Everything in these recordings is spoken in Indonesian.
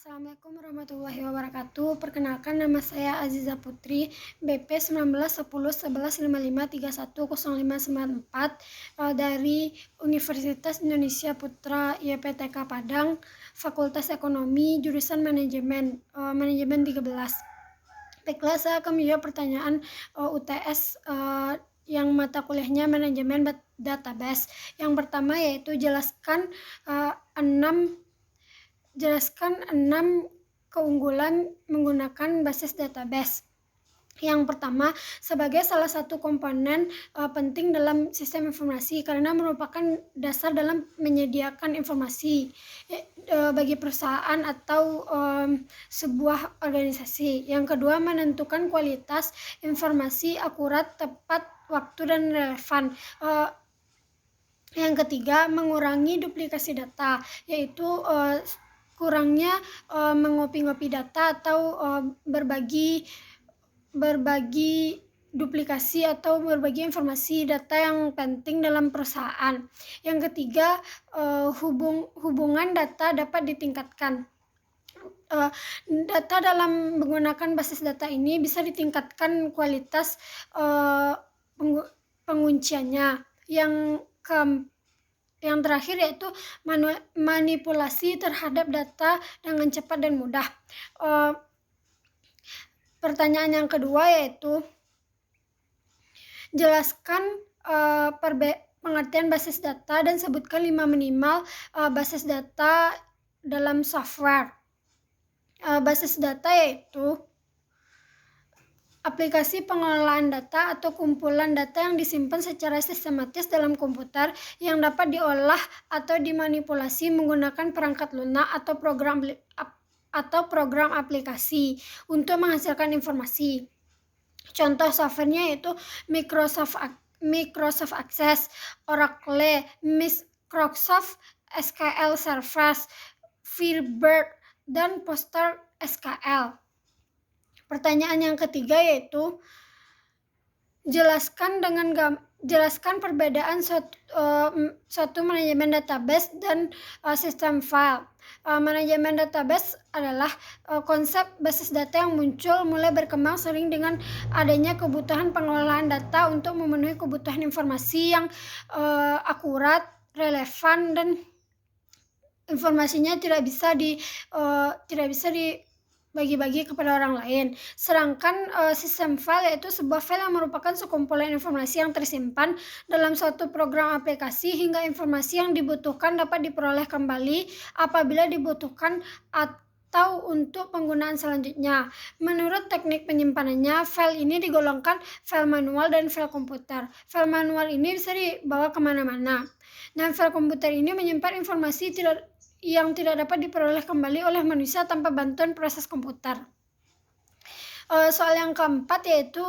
Assalamualaikum warahmatullahi wabarakatuh. Perkenalkan, nama saya Aziza Putri, BP 19101155310594 dari Universitas Indonesia Putra YPTK Padang, Fakultas Ekonomi, jurusan Manajemen 13. Baiklah, saya akan menjawab pertanyaan UTS yang mata kuliahnya Manajemen Database. Yang pertama yaitu jelaskan 6 keunggulan menggunakan basis database. Yang pertama, sebagai salah satu komponen penting dalam sistem informasi karena merupakan dasar dalam menyediakan informasi bagi perusahaan atau sebuah organisasi. Yang kedua, menentukan kualitas informasi akurat, tepat waktu, dan relevan. Yang ketiga, mengurangi duplikasi data, yaitu kurangnya mengopi-ngopi data atau berbagi duplikasi atau berbagi informasi data yang penting dalam perusahaan. Yang ketiga, hubungan data dapat ditingkatkan. Data dalam menggunakan basis data ini bisa ditingkatkan kualitas pengunciannya. Yang terakhir yaitu manipulasi terhadap data dengan cepat dan mudah. Pertanyaan yang kedua yaitu jelaskan pengertian basis data dan sebutkan 5 minimal basis data dalam software. Basis data yaitu aplikasi pengelolaan data atau kumpulan data yang disimpan secara sistematis dalam komputer yang dapat diolah atau dimanipulasi menggunakan perangkat lunak atau program aplikasi untuk menghasilkan informasi. Contoh softwarenya yaitu Microsoft Access, Oracle, Microsoft SQL Server, Firebird, dan PostgreSQL. Pertanyaan yang ketiga yaitu jelaskan perbedaan suatu manajemen database dan sistem file. Manajemen database adalah konsep basis data yang muncul mulai berkembang sering dengan adanya kebutuhan pengelolaan data untuk memenuhi kebutuhan informasi yang akurat, relevan, dan informasinya tidak bisa dibagi-bagi kepada orang lain. Sedangkan sistem file yaitu sebuah file yang merupakan sekumpulan informasi yang tersimpan dalam suatu program aplikasi hingga informasi yang dibutuhkan dapat diperoleh kembali apabila dibutuhkan atau untuk penggunaan selanjutnya. Menurut teknik penyimpanannya, file ini digolongkan file manual dan file komputer. File manual ini bisa dibawa kemana-mana, dan file komputer ini menyimpan informasi yang tidak dapat diperoleh kembali oleh manusia tanpa bantuan proses komputer. Soal yang keempat yaitu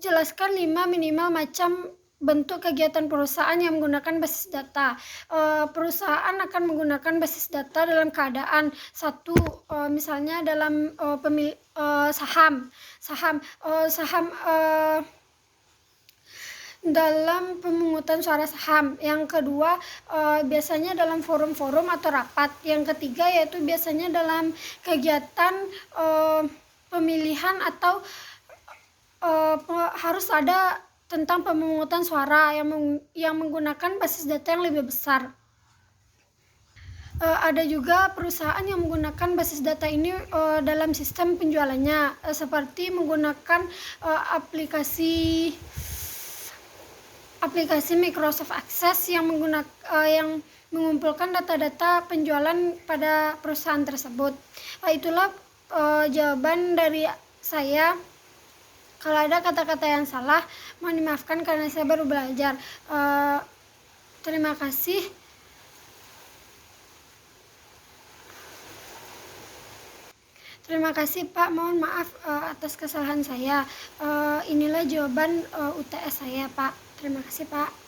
jelaskan 5 minimal macam bentuk kegiatan perusahaan yang menggunakan basis data. Perusahaan akan menggunakan basis data dalam keadaan satu, misalnya dalam saham dalam pemungutan suara saham. Yang kedua, biasanya dalam forum-forum atau rapat. Yang ketiga yaitu biasanya dalam kegiatan pemilihan atau harus ada tentang pemungutan suara yang menggunakan basis data yang lebih besar. Ada juga perusahaan yang menggunakan basis data ini dalam sistem penjualannya, seperti menggunakan aplikasi Microsoft Access yang mengumpulkan data-data penjualan pada perusahaan tersebut. Itulah jawaban dari saya. Kalau ada kata-kata yang salah, mohon dimaafkan karena saya baru belajar. Terima kasih. Terima kasih Pak, mohon maaf atas kesalahan saya. Inilah jawaban UTS saya Pak. Terima kasih Pak.